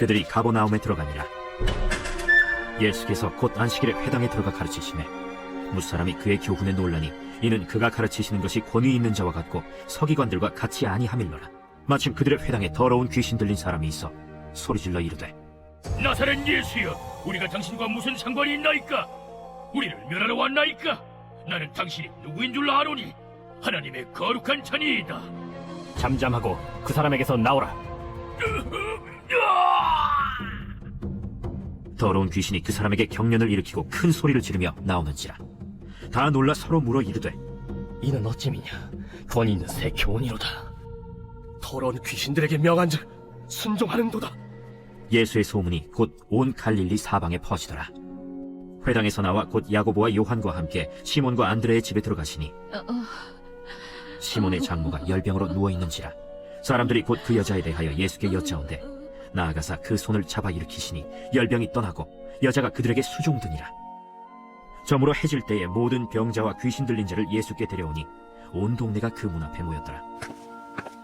그들이 가버나움에 들어가니라. 예수께서 곧 안식일에 회당에 들어가 가르치시매 무사람이 그의 교훈에 놀라니 이는 그가 가르치시는 것이 권위 있는 자와 같고 서기관들과 같이 아니함일러라. 마침 그들의 회당에 더러운 귀신 들린 사람이 있어 소리질러 이르되 나사렛 예수여, 우리가 당신과 무슨 상관이 있나이까? 우리를 멸하러 왔나이까? 나는 당신이 누구인 줄 아노니 하나님의 거룩한 자니이다. 잠잠하고 그 사람에게서 나오라. 더러운 귀신이 그 사람에게 경련을 일으키고 큰 소리를 지르며 나오는지라. 다 놀라 서로 물어 이르되 이는 어찌미냐? 권위 있는 새 교훈이로다. 더러운 귀신들에게 명한즉 순종하는도다. 예수의 소문이 곧 온 갈릴리 사방에 퍼지더라. 회당에서 나와 곧 야고보와 요한과 함께 시몬과 안드레의 집에 들어가시니 시몬의 장모가 열병으로 누워있는지라. 사람들이 곧 그 여자에 대하여 예수께 여짜온대 나아가사 그 손을 잡아 일으키시니 열병이 떠나고 여자가 그들에게 수종드니라. 저물어 해질 때에 모든 병자와 귀신 들린 자를 예수께 데려오니 온 동네가 그 문 앞에 모였더라.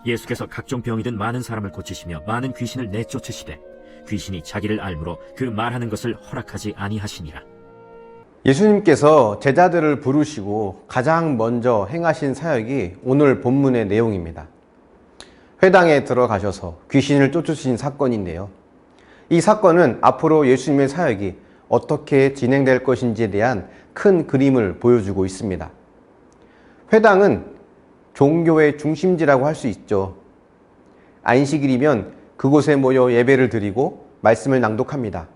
예수께서 각종 병이 든 많은 사람을 고치시며 많은 귀신을 내쫓으시되 귀신이 자기를 알므로 그 말하는 것을 허락하지 아니하시니라. 예수님께서 제자들을 부르시고 가장 먼저 행하신 사역이 오늘 본문의 내용입니다. 회당에 들어가셔서 귀신을 쫓으신 사건인데요. 이 사건은 앞으로 예수님의 사역이 어떻게 진행될 것인지에 대한 큰 그림을 보여주고 있습니다. 회당은 종교의 중심지라고 할 수 있죠. 안식일이면 그곳에 모여 예배를 드리고 말씀을 낭독합니다.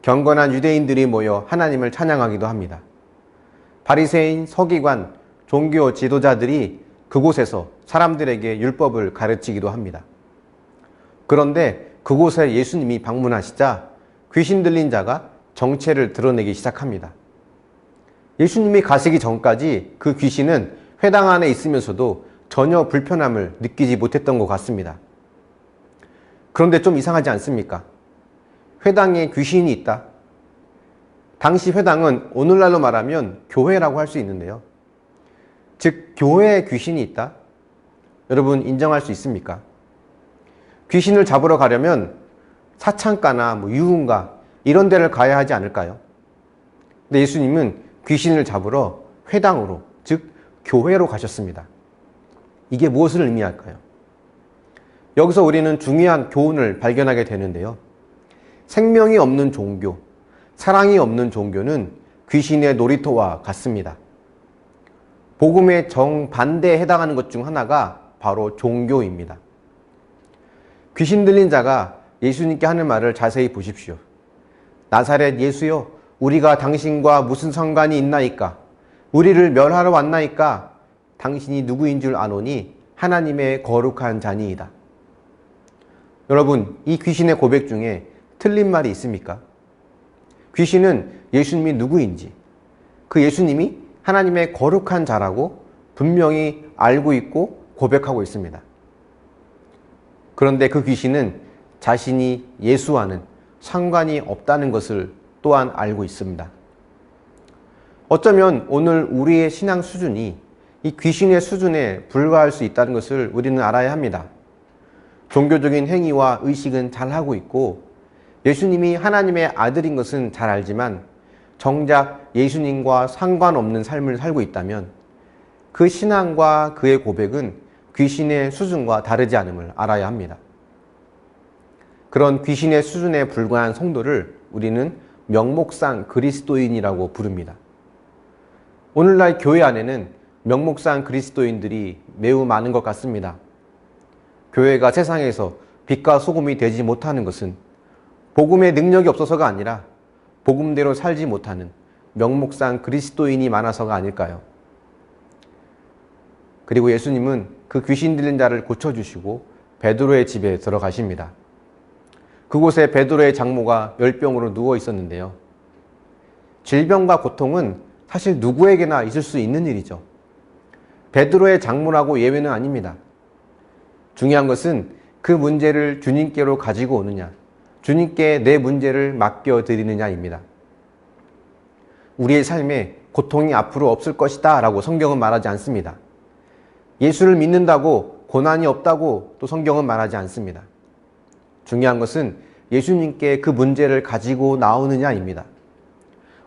경건한 유대인들이 모여 하나님을 찬양하기도 합니다. 바리새인, 서기관, 종교 지도자들이 그곳에서 사람들에게 율법을 가르치기도 합니다. 그런데 그곳에 예수님이 방문하시자 귀신 들린 자가 정체를 드러내기 시작합니다. 예수님이 가시기 전까지 그 귀신은 회당 안에 있으면서도 전혀 불편함을 느끼지 못했던 것 같습니다. 그런데 좀 이상하지 않습니까? 회당에 귀신이 있다. 당시 회당은 오늘날로 말하면 교회라고 할 수 있는데요. 즉 교회에 귀신이 있다? 여러분 인정할 수 있습니까? 귀신을 잡으러 가려면 사창가나 유흥가 이런 데를 가야 하지 않을까요? 근데 예수님은 귀신을 잡으러 회당으로, 즉 교회로 가셨습니다. 이게 무엇을 의미할까요? 여기서 우리는 중요한 교훈을 발견하게 되는데요. 생명이 없는 종교, 사랑이 없는 종교는 귀신의 놀이터와 같습니다. 복음의 정반대에 해당하는 것 중 하나가 바로 종교입니다. 귀신 들린 자가 예수님께 하는 말을 자세히 보십시오. 나사렛 예수여, 우리가 당신과 무슨 상관이 있나이까? 우리를 멸하러 왔나이까? 당신이 누구인 줄 아노니 하나님의 거룩한 자니이다. 여러분, 이 귀신의 고백 중에 틀린 말이 있습니까? 귀신은 예수님이 누구인지, 그 예수님이 하나님의 거룩한 자라고 분명히 알고 있고 고백하고 있습니다. 그런데 그 귀신은 자신이 예수와는 상관이 없다는 것을 또한 알고 있습니다. 어쩌면 오늘 우리의 신앙 수준이 이 귀신의 수준에 불과할 수 있다는 것을 우리는 알아야 합니다. 종교적인 행위와 의식은 잘 하고 있고 예수님이 하나님의 아들인 것은 잘 알지만 정작 예수님과 상관없는 삶을 살고 있다면 그 신앙과 그의 고백은 귀신의 수준과 다르지 않음을 알아야 합니다. 그런 귀신의 수준에 불과한 성도를 우리는 명목상 그리스도인이라고 부릅니다. 오늘날 교회 안에는 명목상 그리스도인들이 매우 많은 것 같습니다. 교회가 세상에서 빛과 소금이 되지 못하는 것은 복음의 능력이 없어서가 아니라 복음대로 살지 못하는 명목상 그리스도인이 많아서가 아닐까요? 그리고 예수님은 그 귀신 들린 자를 고쳐주시고 베드로의 집에 들어가십니다. 그곳에 베드로의 장모가 열병으로 누워 있었는데요. 질병과 고통은 사실 누구에게나 있을 수 있는 일이죠. 베드로의 장모라고 예외는 아닙니다. 중요한 것은 그 문제를 주님께로 가지고 오느냐, 주님께 내 문제를 맡겨드리느냐입니다. 우리의 삶에 고통이 앞으로 없을 것이다 라고 성경은 말하지 않습니다. 예수를 믿는다고 고난이 없다고 또 성경은 말하지 않습니다. 중요한 것은 예수님께 그 문제를 가지고 나오느냐입니다.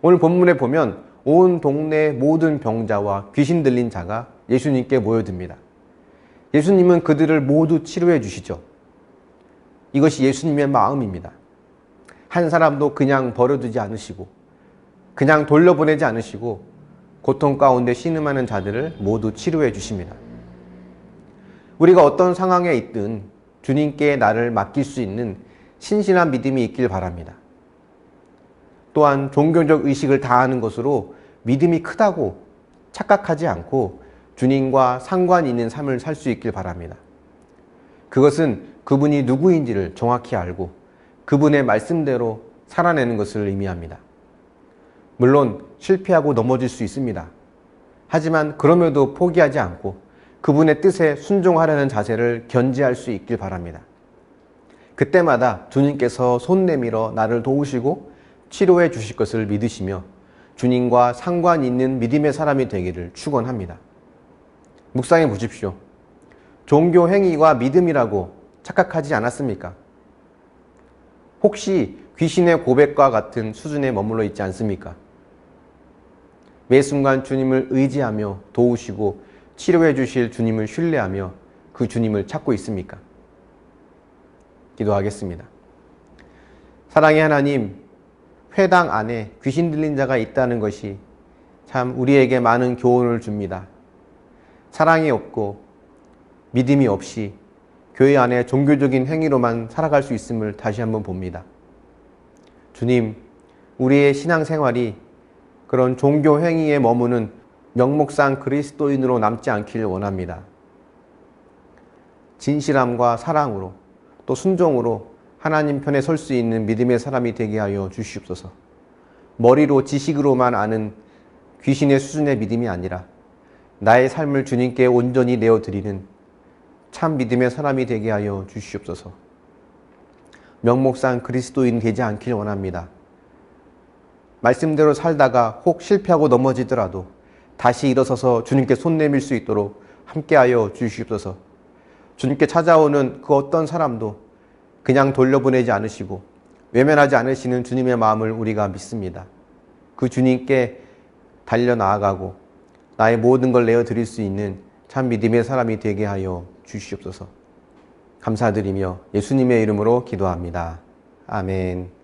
오늘 본문에 보면 온 동네 모든 병자와 귀신 들린 자가 예수님께 모여듭니다. 예수님은 그들을 모두 치료해 주시죠. 이것이 예수님의 마음입니다. 한 사람도 그냥 버려두지 않으시고 그냥 돌려보내지 않으시고 고통 가운데 신음하는 자들을 모두 치료해 주십니다. 우리가 어떤 상황에 있든 주님께 나를 맡길 수 있는 신실한 믿음이 있길 바랍니다. 또한 종교적 의식을 다하는 것으로 믿음이 크다고 착각하지 않고 주님과 상관 있는 삶을 살 수 있길 바랍니다. 그것은 그분이 누구인지를 정확히 알고 그분의 말씀대로 살아내는 것을 의미합니다. 물론 실패하고 넘어질 수 있습니다. 하지만 그럼에도 포기하지 않고 그분의 뜻에 순종하려는 자세를 견지할 수 있길 바랍니다. 그때마다 주님께서 손 내밀어 나를 도우시고 치료해 주실 것을 믿으시며 주님과 상관 있는 믿음의 사람이 되기를 축원합니다. 묵상해 보십시오. 종교 행위가 믿음이라고 착각하지 않았습니까? 혹시 귀신의 고백과 같은 수준에 머물러 있지 않습니까? 매 순간 주님을 의지하며 도우시고 치료해 주실 주님을 신뢰하며 그 주님을 찾고 있습니까? 기도하겠습니다. 사랑의 하나님, 회당 안에 귀신 들린 자가 있다는 것이 참 우리에게 많은 교훈을 줍니다. 사랑이 없고 믿음이 없이 교회 안에 종교적인 행위로만 살아갈 수 있음을 다시 한번 봅니다. 주님, 우리의 신앙생활이 그런 종교 행위에 머무는 명목상 그리스도인으로 남지 않기를 원합니다. 진실함과 사랑으로 또 순종으로 하나님 편에 설 수 있는 믿음의 사람이 되게 하여 주시옵소서. 머리로 지식으로만 아는 귀신의 수준의 믿음이 아니라 나의 삶을 주님께 온전히 내어드리는 참 믿음의 사람이 되게 하여 주시옵소서. 명목상 그리스도인 되지 않길 원합니다. 말씀대로 살다가 혹 실패하고 넘어지더라도 다시 일어서서 주님께 손 내밀 수 있도록 함께하여 주시옵소서. 주님께 찾아오는 그 어떤 사람도 그냥 돌려보내지 않으시고 외면하지 않으시는 주님의 마음을 우리가 믿습니다. 그 주님께 달려나아가고 나의 모든 걸 내어드릴 수 있는 참 믿음의 사람이 되게 하여 주시옵소서. 감사드리며 예수님의 이름으로 기도합니다. 아멘.